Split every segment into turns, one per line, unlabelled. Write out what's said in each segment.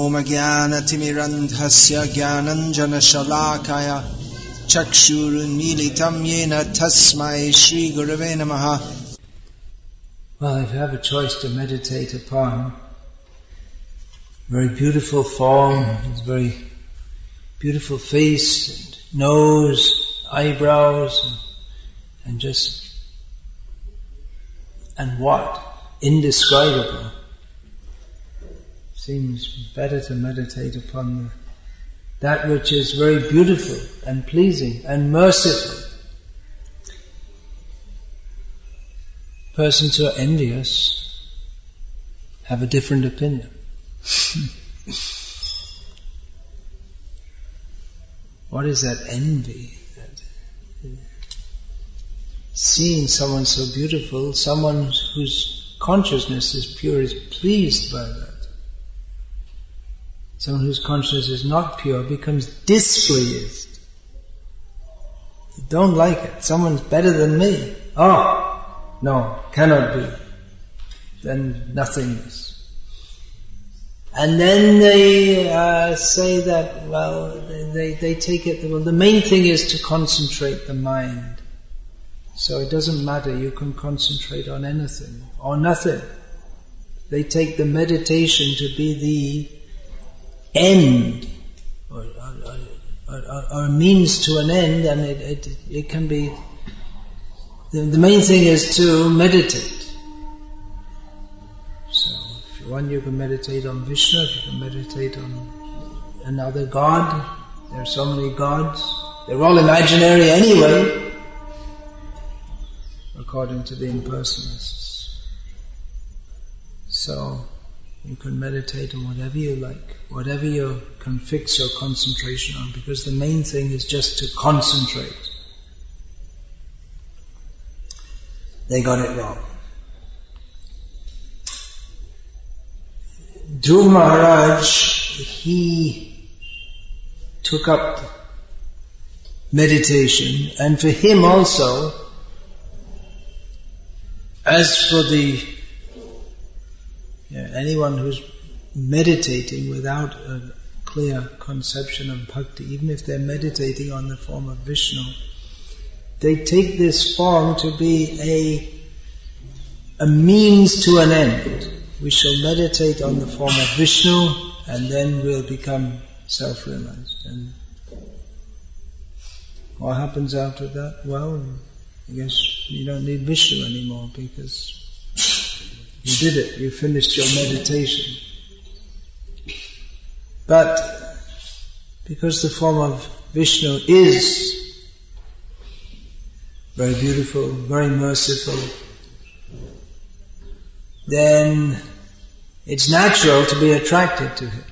Om Jnana-timirandhasya Jnananjana-shalakaya Chakshurunmilitam Yena Tasmai Shri Gurave Namaha. Well, if you have a choice to meditate upon very beautiful form, his very beautiful face, and nose, eyebrows, and what? Indescribable. Seems better to meditate upon that which is very beautiful and pleasing and merciful. Persons who are envious have a different opinion. What is that envy? Seeing someone so beautiful, someone whose consciousness is pure is pleased by that. Someone whose consciousness is not pure becomes displeased. You don't like it. Someone's better than me. Oh, no, cannot be. Then nothingness. And then they say that, well, they take it, well, the main thing is to concentrate the mind. So it doesn't matter, you can concentrate on anything or nothing. They take the meditation to be the end, or a means to an end, and it can be, the main thing is to meditate. So if you want, you can meditate on Vishnu, if you can meditate on another god. There are so many gods. They're all imaginary anyway, according to the impersonalists. So you can meditate on whatever you like, whatever you can fix your concentration on, because the main thing is just to concentrate. They got it wrong. Dhruva Maharaj, he took up meditation, and for him also, as for anyone who's meditating without a clear conception of bhakti, even if they're meditating on the form of Vishnu, they take this form to be a means to an end. We shall meditate on the form of Vishnu, and then we'll become self-realized. And what happens after that? Well, I guess you don't need Vishnu anymore, because you did it, you finished your meditation. But because the form of Vishnu is very beautiful, very merciful, then it's natural to be attracted to him.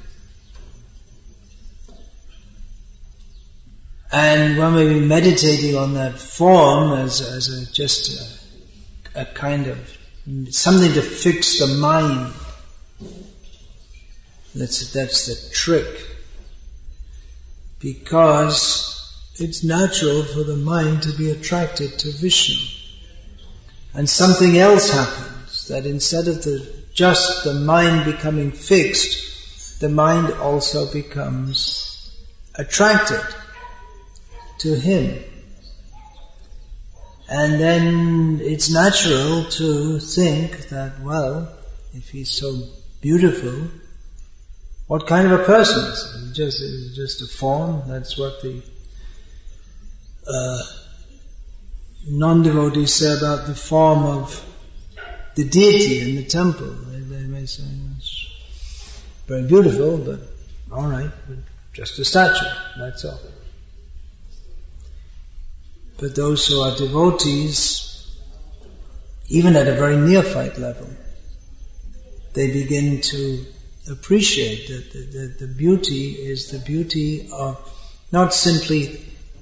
And when we're meditating on that form as a kind of something to fix the mind, that's the trick. Because it's natural for the mind to be attracted to Vishnu. And something else happens, that instead of just the mind becoming fixed, the mind also becomes attracted to him. And then it's natural to think that, well, if he's so beautiful, what kind of a person is he? Is just a form. That's what the non-devotees say about the form of the deity in the temple. They may say, it's very beautiful, but alright, just a statue, that's all. But those who are devotees, even at a very neophyte level, they begin to appreciate that the beauty is the beauty of not simply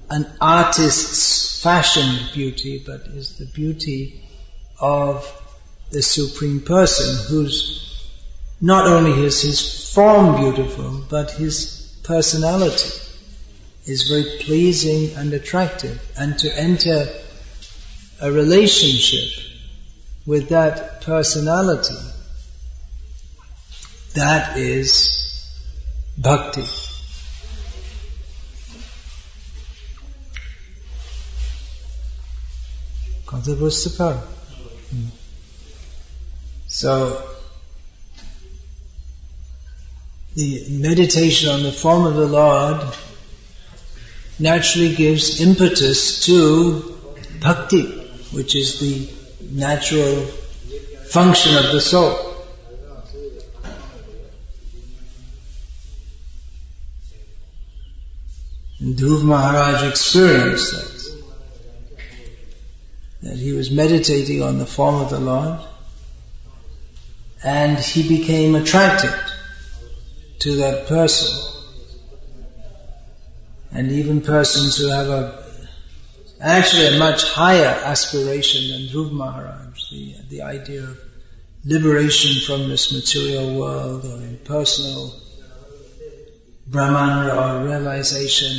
an artist's fashioned beauty, but is the beauty of the Supreme Person, who's not only is his form beautiful, but his personality is very pleasing and attractive. And to enter a relationship with that personality, that is Bhakti. কথা বুঝতে পারো? So, the meditation on the form of the Lord naturally gives impetus to Bhakti, which is the natural function of the soul. And Dhruv Maharaj experienced that he was meditating on the form of the Lord and he became attracted to that person. And even persons who have actually a much higher aspiration than Dhruv Maharaj, the idea of liberation from this material world or impersonal Brahman or realization,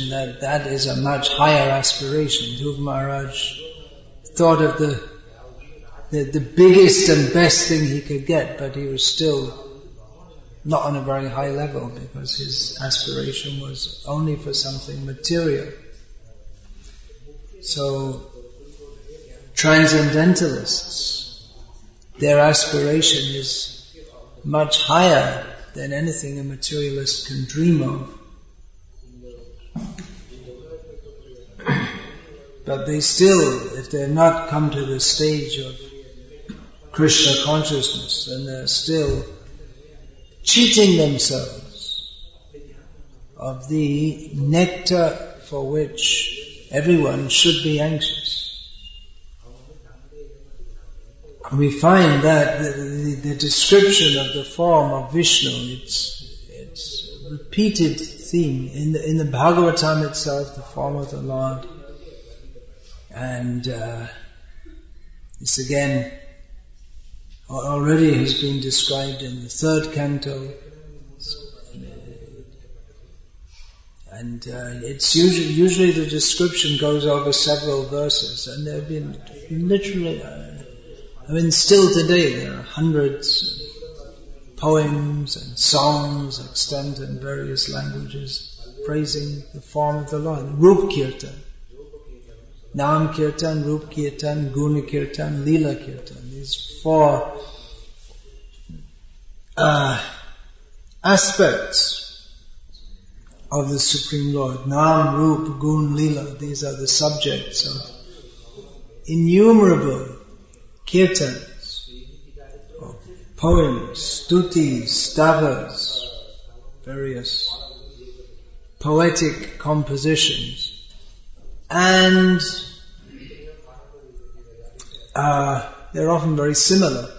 that is a much higher aspiration. Dhruv Maharaj thought of the biggest and best thing he could get, but he was still not on a very high level because his aspiration was only for something material. So, transcendentalists, their aspiration is much higher than anything a materialist can dream of. But they still, if they have not come to the stage of Krishna consciousness, then they're still cheating themselves of the nectar for which everyone should be anxious. We find that the description of the form of Vishnu, it's a repeated theme in the Bhagavatam itself, the form of the Lord. And this again already has been described in the 3rd canto. And it's usually the description goes over several verses, and there have been literally, still today there are hundreds of poems and songs extant in various languages praising the form of the Lord. Rup Kirtan, Nam Kirtan, Rup Kirtan, Guna Kirtan, Leela Kirtan. These 4 aspects of the Supreme Lord. Nam, Rup, Gun, Leela. These are the subjects of innumerable kirtans, or poems, stutis, stavas, various poetic compositions. And they're often very similar.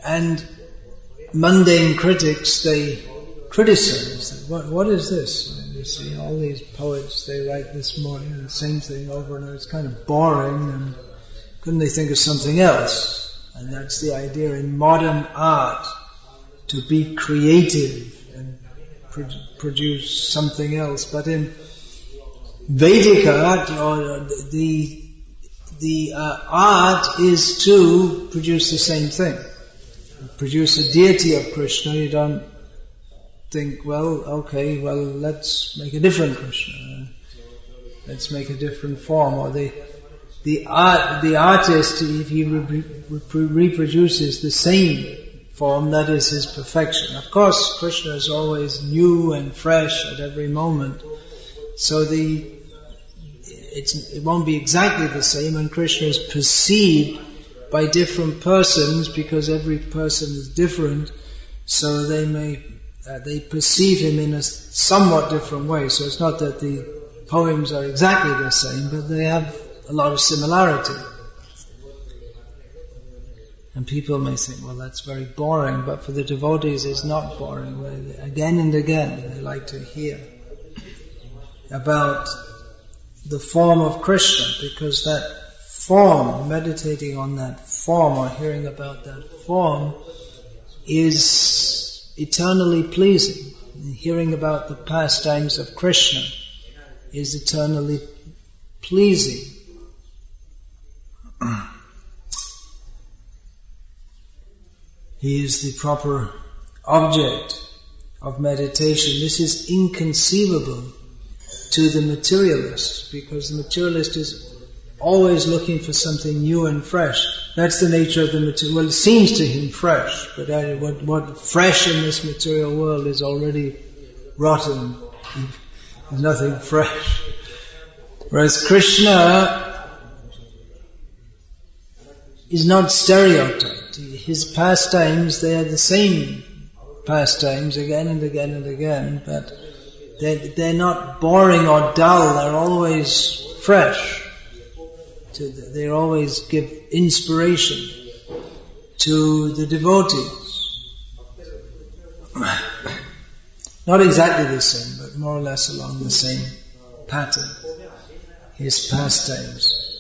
And mundane critics, they criticize. What is this? You see, all these poets, they write this morning the same thing over and over. It's kind of boring, and couldn't they think of something else? And that's the idea in modern art, to be creative and produce something else. But in Vedic art, or the art is to produce the same thing. Produce a deity of Krishna. You don't think, let's make a different Krishna. Let's make a different form. Or the artist, if he reproduces the same form, that is his perfection. Of course, Krishna is always new and fresh at every moment. So it won't be exactly the same, and Krishna is perceived by different persons because every person is different. So they perceive him in a somewhat different way. So it's not that the poems are exactly the same, but they have a lot of similarity. And people may think, well, that's very boring, but for the devotees it's not boring. Again and again they like to hear about the form of Krishna, because that form, meditating on that form or hearing about that form, is eternally pleasing. Hearing about the pastimes of Krishna is eternally pleasing. He is the proper object of meditation. This is inconceivable to the materialist, because the materialist is always looking for something new and fresh. That's the nature of the material. Well, it seems to him fresh, but what fresh in this material world is already rotten. There's nothing fresh. Whereas Krishna is not stereotyped. His pastimes, they are the same pastimes again and again and again, but they're not boring or dull. They're always fresh. They always give inspiration to the devotees. Not exactly the same, but more or less along the same pattern. His pastimes.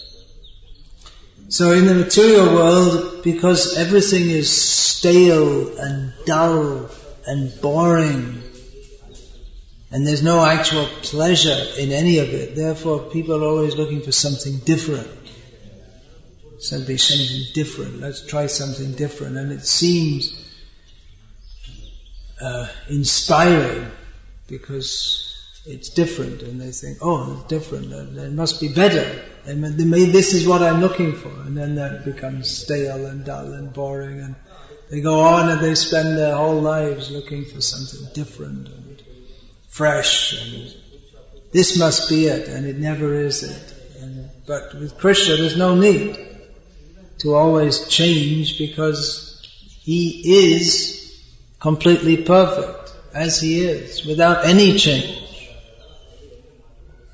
So in the material world, because everything is stale and dull and boring, and there's no actual pleasure in any of it, therefore people are always looking for something different. Something different. Let's try something different. And it seems inspiring because it's different, and they think, oh, it's different, it must be better. This is what I'm looking for. And then that becomes stale and dull and boring, and they go on and they spend their whole lives looking for something different and fresh, and this must be it, and it never is it. But with Krishna there's no need to always change, because He is completely perfect as He is, without any change.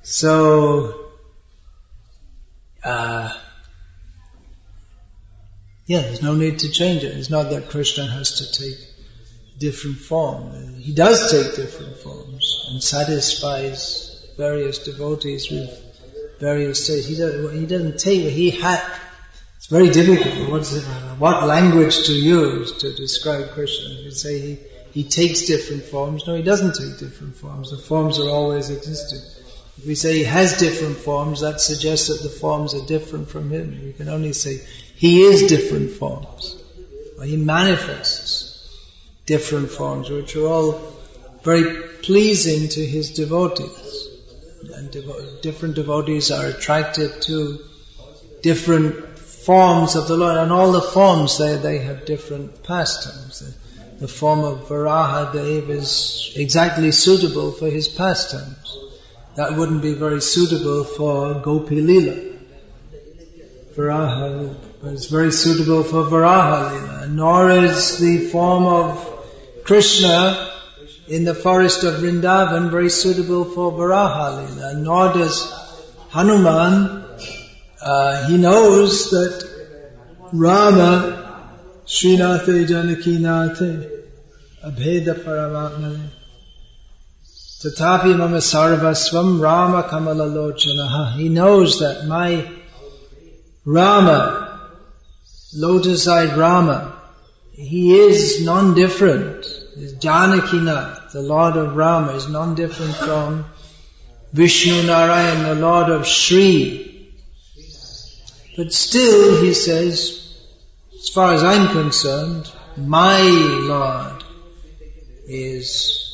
So, there's no need to change it. It's not that Krishna has to take different form. He does take different forms and satisfies various devotees with various states. He doesn't take. It's very difficult. What language to use to describe Krishna? You say he takes different forms. No, he doesn't take different forms. The forms are always existing. If we say he has different forms, that suggests that the forms are different from him. We can only say he is different forms, or he manifests different forms, which are all very pleasing to his devotees. And different devotees are attracted to different forms of the Lord, and all the forms they have different pastimes. The form of Varaha Dev is exactly suitable for his pastimes. That wouldn't be very suitable for Gopi Lila. Varaha is very suitable for Varaha Lila, nor is the form of Krishna in the forest of Vrindavan very suitable for Varaha Lila, nor does Hanuman. He knows that Rama, Srinathe Janakinathe, Abheda Paramatmane, Tatapi Mama Sarvasvam Rama Kamalalochanaha. He knows that my Rama, lotus-eyed Rama, he is non-different. Janakinath, the Lord of Rama, is non-different from Vishnu Narayan, the Lord of Shri. But still, he says, as far as I'm concerned, my Lord is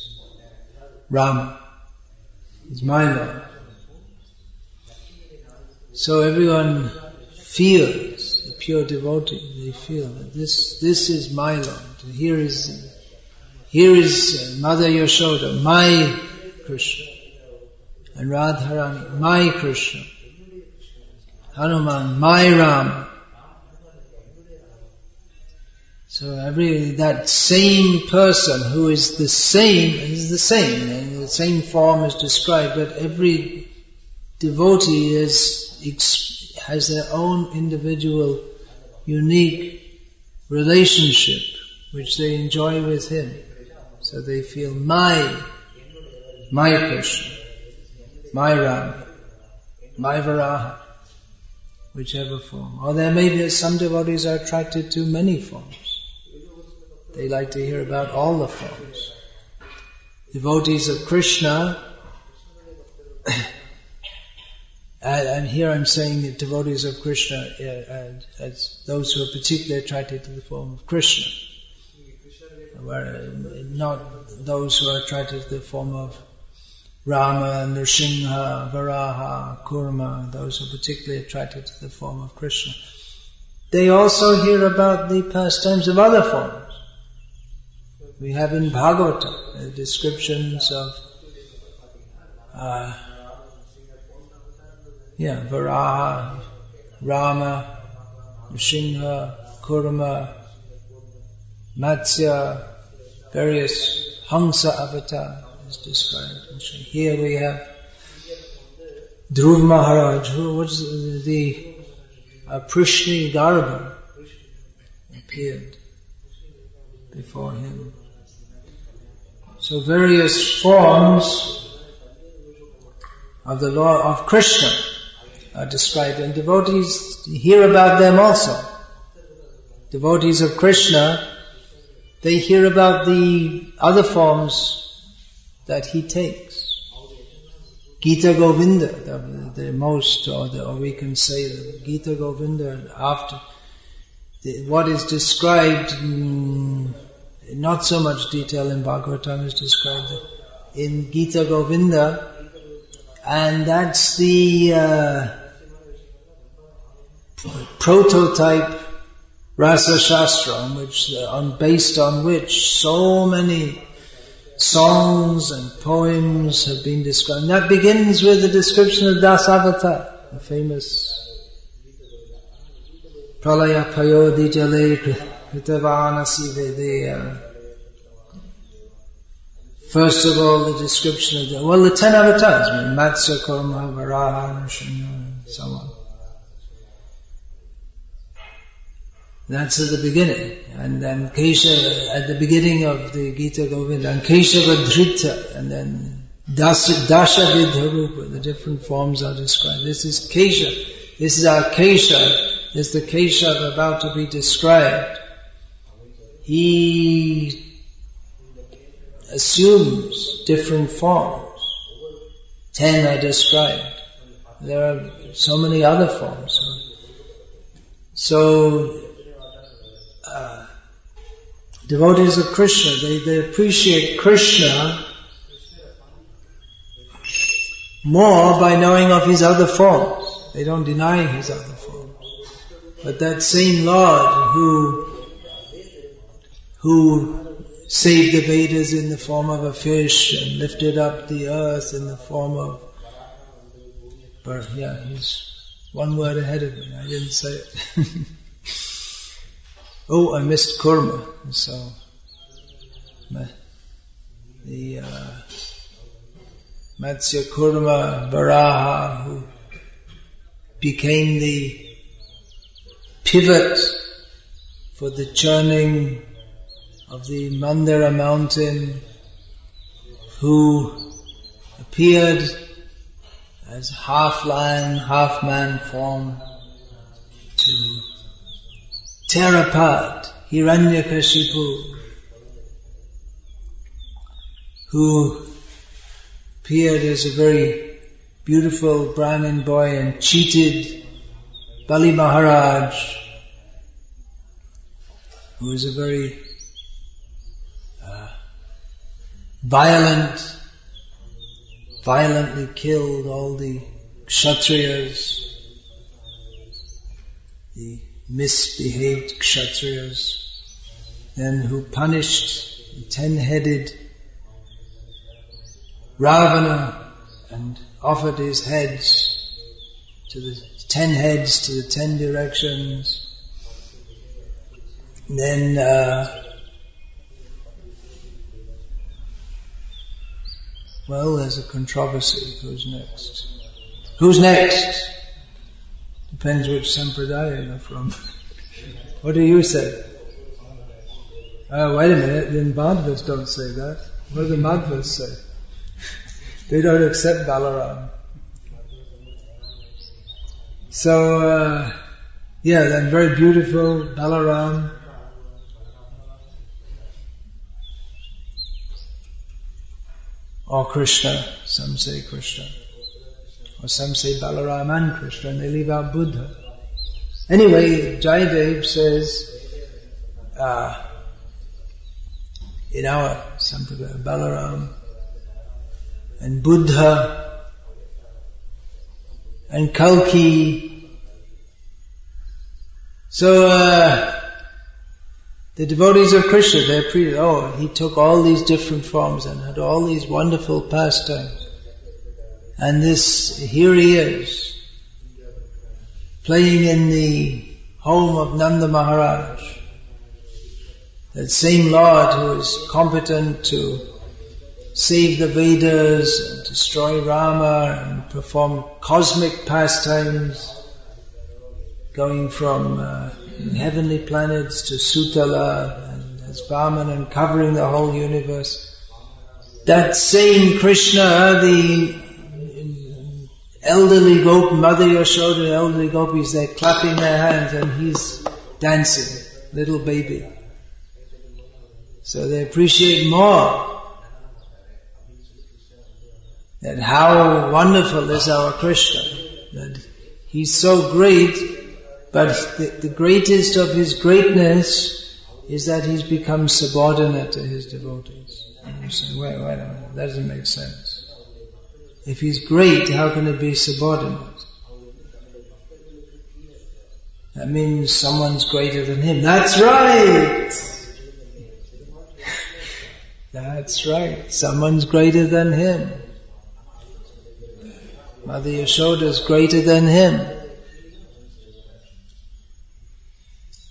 Rama. He's my Lord. So everyone feels, the pure devotee, they feel that this is my Lord. Here is Mother Yashoda, my Krishna. And Radharani, my Krishna. Hanuman, my Rama. So that same person who is the same, and the same form is described, but every devotee has their own individual, unique relationship which they enjoy with him. So they feel my Krishna, my Rama, my Varaha, whichever form. Or there may be some devotees are attracted to many forms. They like to hear about all the forms. Devotees of Krishna, and here I'm saying that devotees of Krishna as those who are particularly attracted to the form of Krishna. not those who are attracted to the form of Rama, Nrsimha, Varaha, Kurma, those who are particularly attracted to the form of Krishna. They also hear about the pastimes of other forms. We have in Bhagavad-gita descriptions of Varaha, Rama, Nrsimha, Kurma, Matsya, various Hamsa avatar is described. Here we have Dhruv Maharaj, who was the Prishni Garbha, appeared before him. So various forms of the Lord of Krishna are described, and devotees hear about them also. Devotees of Krishna, they hear about the other forms that he takes. Gita Govinda, the most, or we can say the Gita Govinda, after what is described, not so much detail in Bhagavatam is described in Gita Govinda, and that's the prototype Rasa Shastra, based on which so many songs and poems have been described. And that begins with the description of Dasavatar, the famous Pralaya Payodi Jale Kritavanasi Vedeya. First of all, the description of the 10 avatars, Matsya, Kurma, Varaha, Nrsimha, and so on. That's at the beginning. And then Kesha, at the beginning of the Gita Govinda, and Keshava Dhrita, and then Dasha Vidharupa, the different forms are described. This is Kesha. This is our Kesha. This is the Kesha about to be described. He assumes different forms. 10 are described. There are so many other forms. So, devotees of Krishna, they appreciate Krishna more by knowing of his other forms. They don't deny his other forms. But that same Lord who saved the Vedas in the form of a fish and lifted up the earth in the form of birth. Yeah, he's one word ahead of me. I didn't say it. Oh, I missed Kurma. So, the Matsya, Kurma, Varaha, who became the pivot for the churning of the Mandara mountain, who appeared as half lion, half man form to tear apart Hiranyakashipu, who appeared as a very beautiful Brahmin boy and cheated Bali Maharaj, who was a very violently killed all the Kshatriyas, the misbehaved Kshatriyas, and who punished the 10-headed Ravana and offered his heads to the 10 heads to the 10 directions. And then there's a controversy. Who's next? Depends which sampradaya you're from. What do you say? Wait a minute, the Madhvas don't say that. What do the Madhvas say? They don't accept Balaram. So, then very beautiful Balaram. Or Krishna, some say Krishna. Or some say Balaram and Krishna, and they leave out Buddha. Anyway, Jayadev says, in our Sampradaya, Balaram, and Buddha, and Kalki. So the devotees of Krishna, he took all these different forms and had all these wonderful pastimes. And here he is, playing in the home of Nanda Maharaj. That same Lord who is competent to save the Vedas and destroy Rama and perform cosmic pastimes, going from heavenly planets to Sutala and as Vaman and covering the whole universe. That same Krishna, the elderly gopi, Mother Yashoda, the elderly gopis, they're clapping their hands and he's dancing, little baby. So they appreciate more that how wonderful is our Krishna, that he's so great, but the greatest of his greatness is that he's become subordinate to his devotees. And you say, wait a minute, that doesn't make sense. If he's great, how can it be subordinate? That means someone's greater than him. That's right! That's right. Someone's greater than him. Mother Yashoda's greater than him.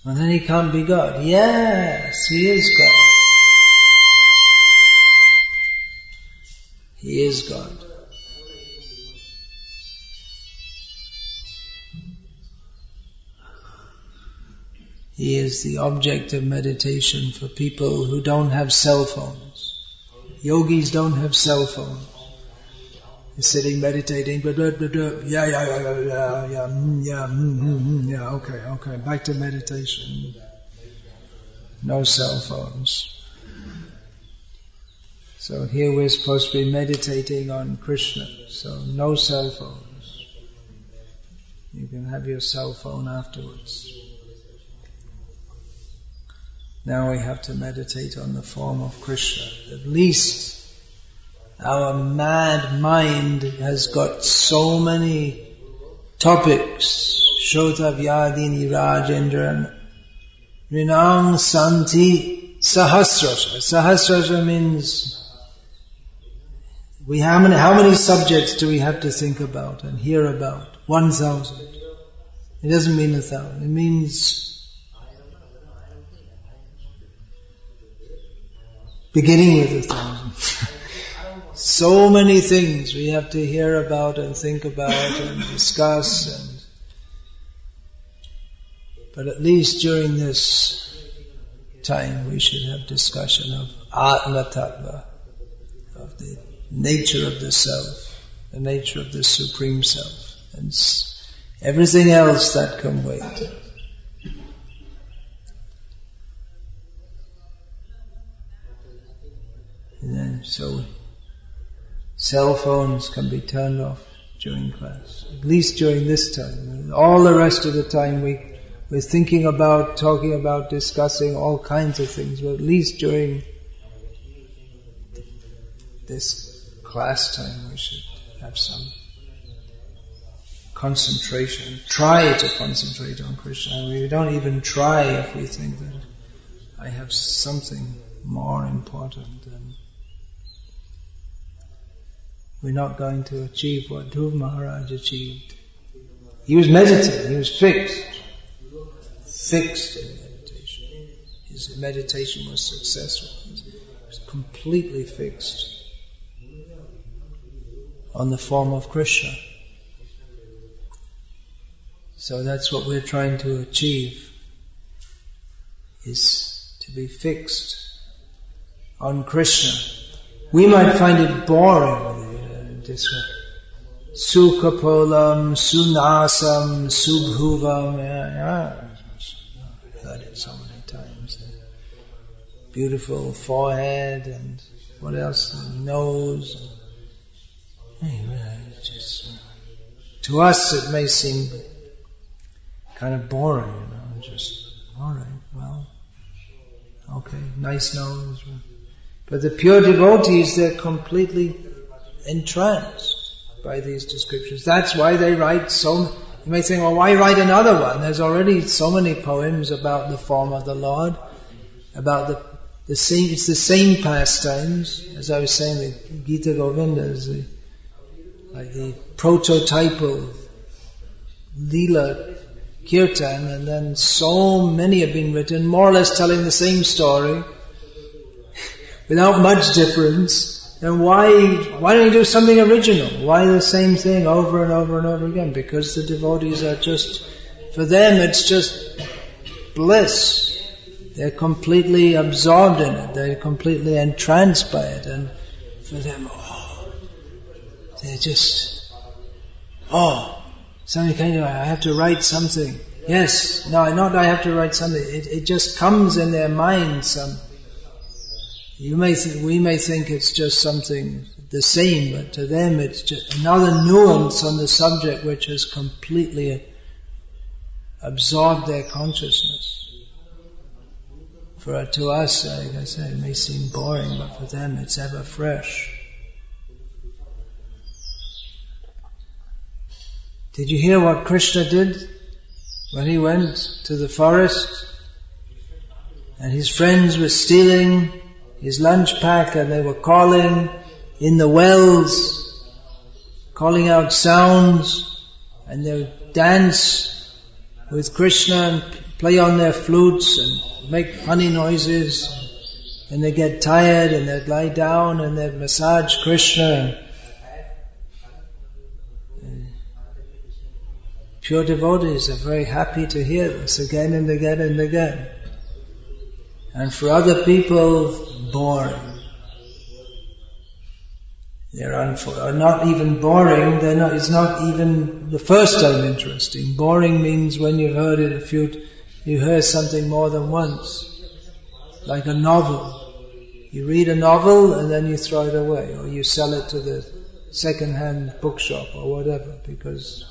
Well, then he can't be God. Yes, he is God. He is God. He is the object of meditation for people who don't have cell phones. Yogis don't have cell phones. They're sitting meditating, blah, blah, blah, blah. Okay, back to meditation. No cell phones. So here we're supposed to be meditating on Krishna, so no cell phones. You can have your cell phone afterwards. Now we have to meditate on the form of Krishna. At least our mad mind has got so many topics. Shota Vyadini Rajendra Rinang Santi Sahasrasha. Sahasrasha means how many subjects do we have to think about and hear about? 1,000. It doesn't mean 1,000. It means beginning with 1,000. So many things we have to hear about and think about and discuss, but at least during this time we should have discussion of Atma Tattva, of the nature of the self, the nature of the Supreme Self, and everything else that can wait. And then, so cell phones can be turned off during class, at least during this time. All the rest of the time we're thinking about, talking about, discussing all kinds of things, but at least during this class time we should have some concentration. Try to concentrate on Krishna. We don't even try if we think that I have something more important than we're not going to achieve what Dhruva Maharaj achieved. He was meditating, he was fixed in meditation. His meditation was successful. He was completely fixed on the form of Krishna. So that's what we're trying to achieve, is to be fixed on Krishna. We might find it boring this way. Sukhapolam, sunasam, subhuvam. I've heard it so many times. Beautiful forehead and what else? Nose. To us it may seem kind of boring, just, alright, well, okay, nice nose. But the pure devotees, they're completely entranced by these descriptions. That's why they write you may think, well, why write another one? There's already so many poems about the form of the Lord, about it's the same pastimes. As I was saying, the Gita Govinda is like the prototypal Leela Kirtan, and then so many have been written, more or less telling the same story, without much difference. Then why don't you do something original? Why the same thing over and over and over again? Because the devotees are for them it's just bliss. They're completely absorbed in it. They're completely entranced by it. And for them, they're just, something kind of, I have to write something. Yes, no, not I have to write something. It just comes in their mind. We may think it's just something the same, but to them it's just another nuance on the subject which has completely absorbed their consciousness. To us, like I said, it may seem boring, but for them it's ever fresh. Did you hear what Krishna did when he went to the forest and his friends were stealing his lunch pack and they were calling in the wells, calling out sounds, and they would dance with Krishna and play on their flutes and make funny noises, and they get tired and they'd lie down and they'd massage Krishna. Pure devotees are very happy to hear this again and again and again. And for other people, boring. Are not even boring. It's not even the first time interesting. Boring means when you've heard it you hear something more than once. Like a novel. You read a novel and then you throw it away, or you sell it to the second-hand bookshop or whatever, because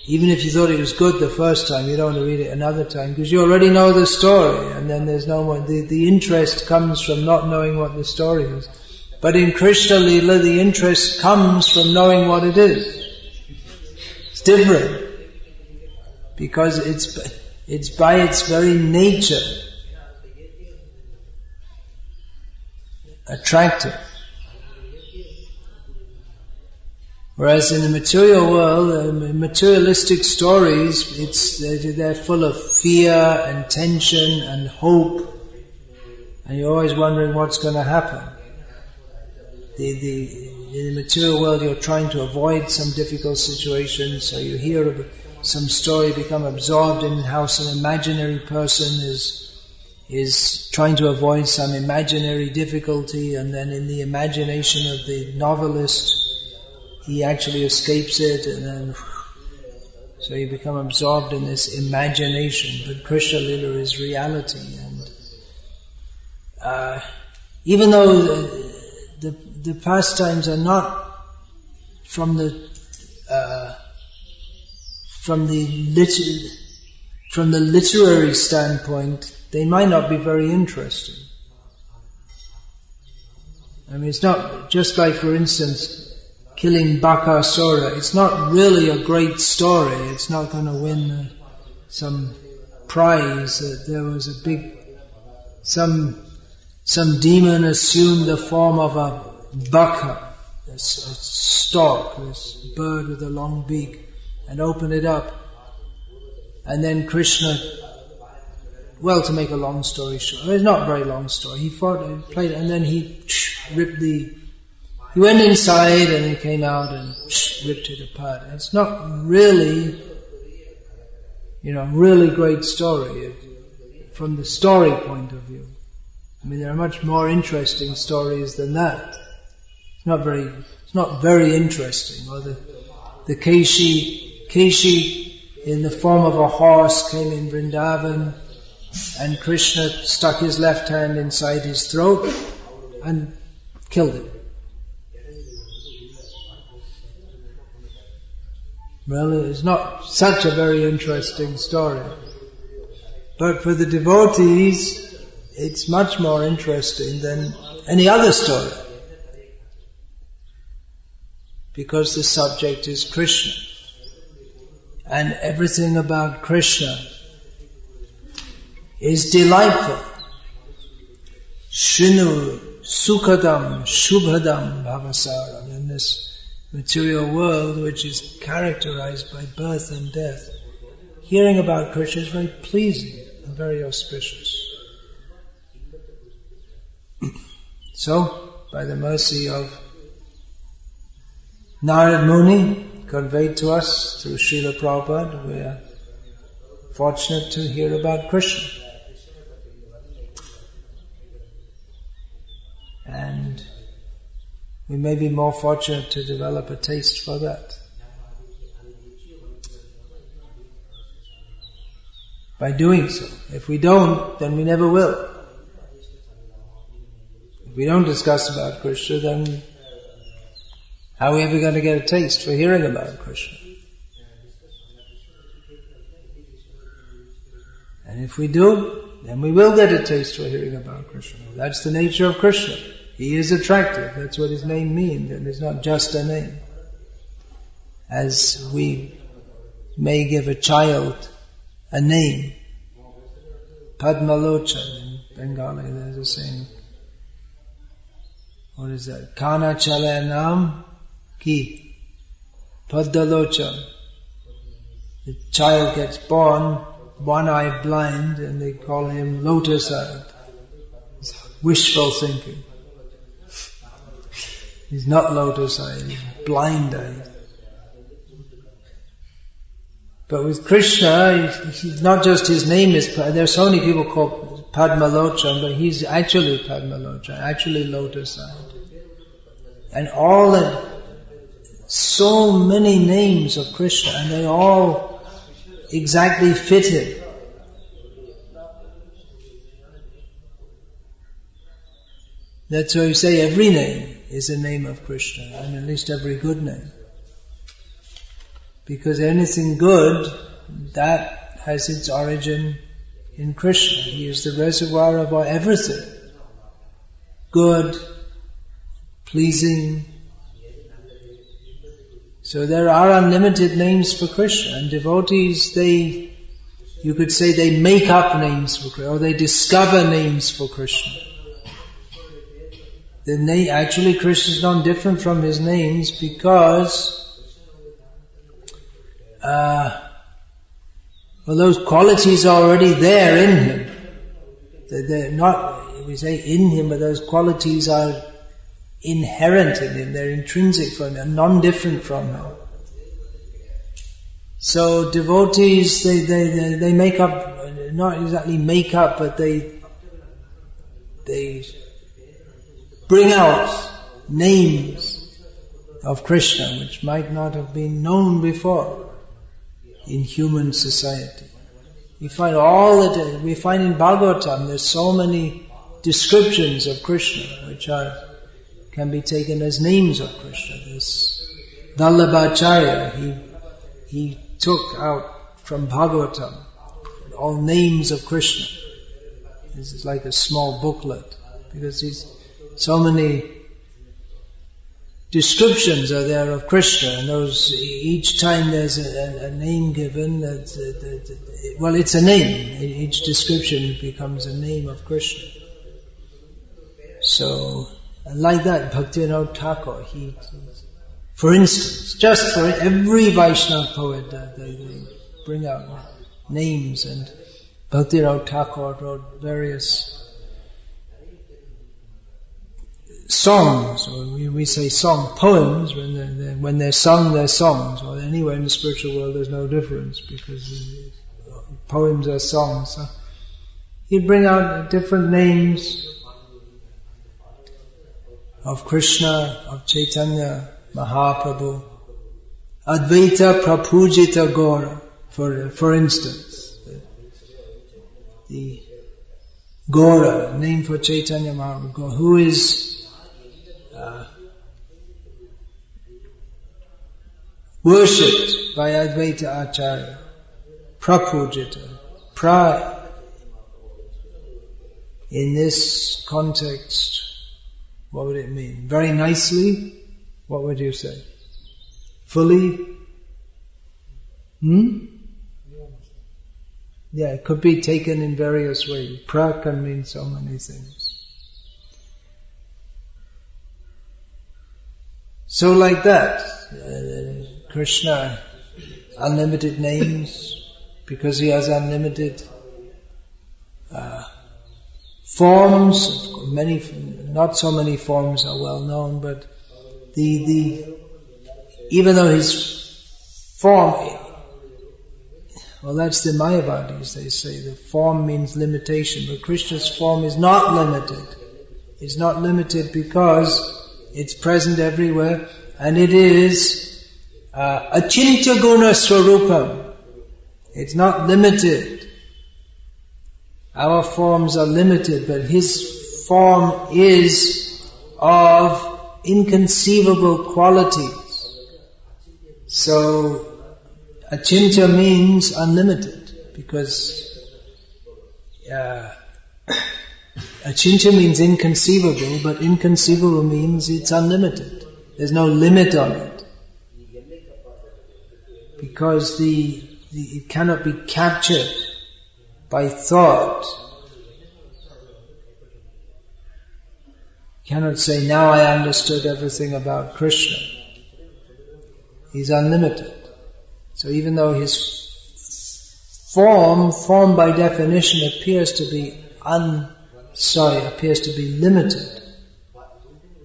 even if you thought it was good the first time, you don't want to read it another time, because you already know the story, and then there's no more. The interest comes from not knowing what the story is. But in Krishna Leela, the interest comes from knowing what it is. It's different. Because it's by its very nature attractive. Whereas in the material world, materialistic stories, they're full of fear and tension and hope, and you're always wondering what's going to happen. In the material world, you're trying to avoid some difficult situation, so you hear of some story, become absorbed in how some imaginary person is trying to avoid some imaginary difficulty, and then in the imagination of the novelist, he actually escapes it, and then so you become absorbed in this imagination. But Krishna Lila is reality, and even though the pastimes are not from the literary standpoint, they might not be very interesting. I mean, it's not just like, for instance, killing Bakasura. It's not really a great story. It's not going to win some prize. That there was some demon assumed the form of a baka, a stork, this bird with a long beak, and opened it up. And then Krishna, to make a long story short, it's not a very long story, he played, and then he went inside and he came out and ripped it apart. It's not really, really great story from the story point of view. I mean, there are much more interesting stories than that. It's not very interesting. Or the Keshi in the form of a horse came in Vrindavan, and Krishna stuck his left hand inside his throat and killed him. Well, it's not such a very interesting story. But for the devotees, it's much more interesting than any other story. Because the subject is Krishna. And everything about Krishna is delightful. Shrinu sukhadam shubhadam bhavasaram. In this material world which is characterized by birth and death, hearing about Krishna is very pleasing and very auspicious. So, by the mercy of Narad Muni, conveyed to us through Srila Prabhupada, we are fortunate to hear about Krishna. And we may be more fortunate to develop a taste for that. By doing so. If we don't, then we never will. If we don't discuss about Krishna, then how are we ever going to get a taste for hearing about Krishna? And if we do, then we will get a taste for hearing about Krishna. That's the nature of Krishna. He is attractive. That's what his name means. And it's not just a name. As we may give a child a name. Padmalochan in Bengali, there's a saying. What is that? Kana chale naam ki Padmalochan. The child gets born, one eye blind, and they call him lotus-eyed. It's wishful thinking. He's not lotus-eyed, he's blind-eyed. But with Krishna, he's not just his name is, there are so many people called Padmalochan, but he's actually Padmalochan, actually lotus-eyed. And so many names of Krishna, and they all exactly fit him. That's why you say every name is a name of Krishna, and at least every good name. Because anything good, that has its origin in Krishna. He is the reservoir of everything. Good, pleasing. So there are unlimited names for Krishna, and devotees, you could say they make up names for Krishna, or they discover names for Krishna. Actually, Krishna is not different from his names because those qualities are already there in him. They're not, we say in him, but those qualities are inherent in him. They're intrinsic from him, non-different from him. So devotees, they make up, not exactly make up, but they bring out names of Krishna which might not have been known before in human society. We find in Bhagavatam, there's so many descriptions of Krishna which can be taken as names of Krishna. This Vallabhacharya, he took out from Bhagavatam all names of Krishna. This is like a small booklet because so many descriptions are there of Krishna, and each time there's a name given, it's a name. Each description becomes a name of Krishna. So, like that, Bhaktivinoda Thakur, for instance, just for every Vaishnava poet, they bring out names, and Bhaktivinoda Thakur wrote various songs, or we say poems, when they're sung, they're songs, or anywhere in the spiritual world there's no difference, because poems are songs. So he'd bring out different names of Krishna, of Chaitanya Mahaprabhu, Advaita Prapujita Gora, for instance. The Gora, name for Chaitanya Mahaprabhu, who is worshipped by Advaita Acharya, Prapujita. in this context, what would it mean? Very nicely? What would you say? Fully? Yeah, it could be taken in various ways. Pra can mean so many things. So like that, Krishna, unlimited names, because he has unlimited forms. Many, not so many forms are well known, but even though his form, well, that's the Mayavadis, they say the form means limitation, but Krishna's form is not limited. It's not limited because it's present everywhere, and it is achintya guna swarupam. It's not limited. Our forms are limited, but his form is of inconceivable qualities. So achintya means unlimited, because achintya means inconceivable, but inconceivable means it's unlimited. There's no limit on it. Because it cannot be captured by thought. You cannot say, now I understood everything about Krishna. He's unlimited. So even though his form by definition appears to be limited,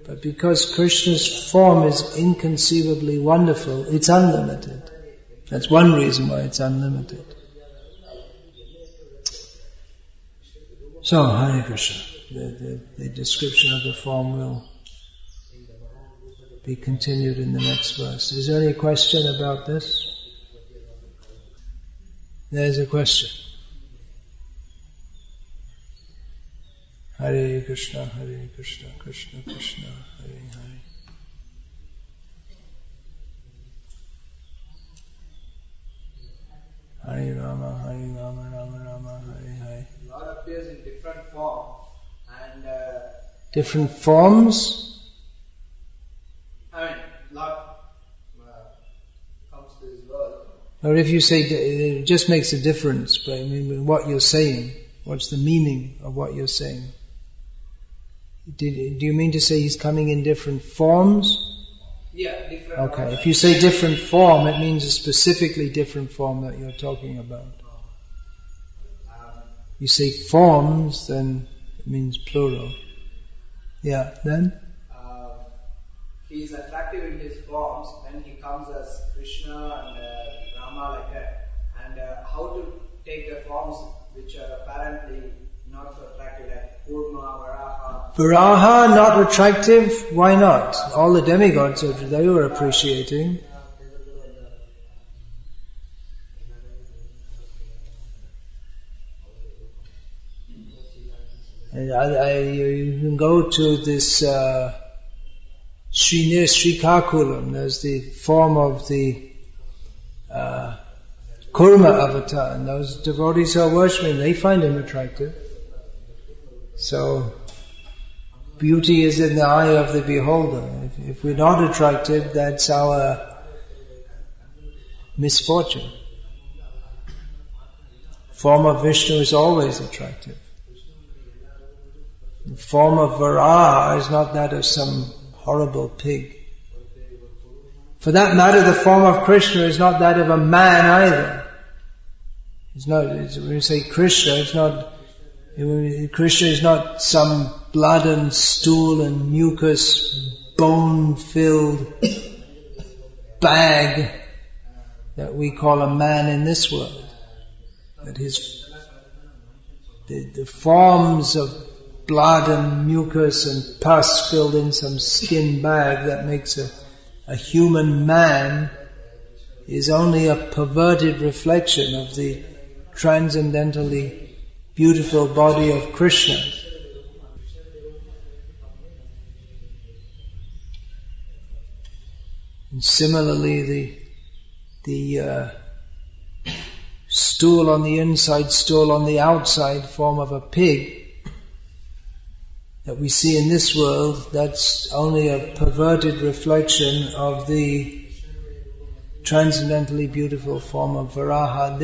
but because Krishna's form is inconceivably wonderful, it's unlimited. That's one reason why it's unlimited. So, Hare Krishna. The description of the form will be continued in the next verse. Is there any question about this? There's a question. Hare Krishna, Krishna Krishna, Hare Hare. Hare Rama, Rama Rama, Hare Hare.
Lord appears in different forms and
different forms?
Lord comes to this world.
Or if you say it just makes a difference, but I mean what you're saying, what's the meaning of what you're saying? Do you mean to say he's coming in different forms?
Yeah, different.
Okay, if you say different form, it means a specifically different form that you're talking about. You say forms, then it means plural. Yeah, then?
He is attractive in his forms when he comes as Krishna and Rama like that. And how to take the forms which are apparently not so attractive, like Kurma, Varaha.
Varaha, not attractive? Why not? All the demigods, they were appreciating. And you can go to this near Srikakulam. There's the form of the Kurma avatar, and those devotees who are worshipping, they find him attractive. So beauty is in the eye of the beholder. If we're not attractive, that's our misfortune. Form of Vishnu is always attractive. The form of Varaha is not that of some horrible pig. For that matter, the form of Krishna is not that of a man either. When you say Krishna, Krishna is not some blood and stool and mucus, bone-filled bag that we call a man in this world. That the forms of blood and mucus and pus filled in some skin bag that makes a human man is only a perverted reflection of the transcendentally beautiful body of Krishna. And similarly, the stool on the inside, stool on the outside form of a pig that we see in this world, that's only a perverted reflection of the transcendently beautiful form of Varaha.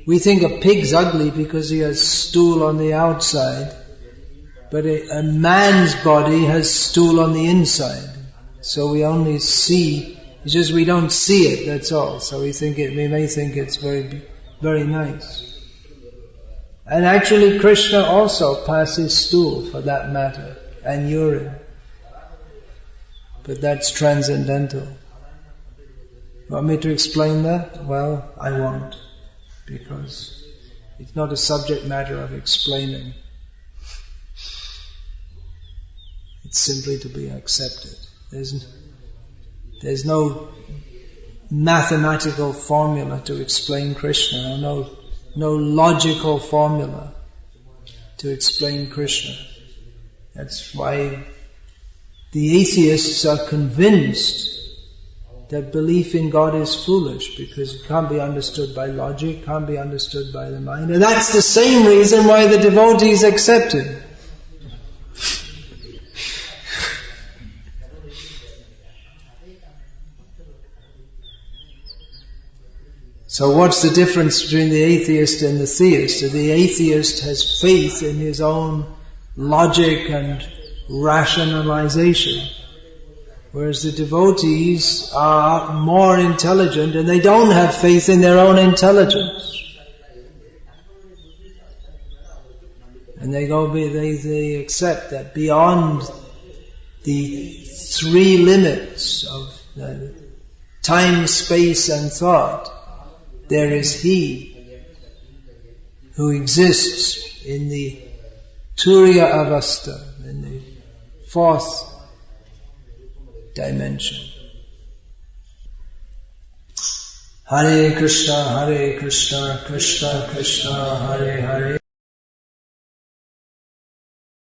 We think a pig's ugly because he has stool on the outside, but a man's body has stool on the inside. So we only see, it's just we don't see it, that's all. So we may think it's very, very nice. And actually Krishna also passes stool, for that matter, and urine. But that's transcendental. Want me to explain that? Well, I won't, because it's not a subject matter of explaining. It's simply to be accepted. There's no mathematical formula to explain Krishna, or no logical formula to explain Krishna. That's why the atheists are convinced that belief in God is foolish, because it can't be understood by logic, can't be understood by the mind. And that's the same reason why the devotees accept Him. So what's the difference between the atheist and the theist? The atheist has faith in his own logic and rationalization, whereas the devotees are more intelligent and they don't have faith in their own intelligence. And they accept that beyond the three limits of time, space and thought, there is He who exists in the Turiya Avastha, in the fourth dimension. Hare Krishna, Krishna Krishna, Hare Hare,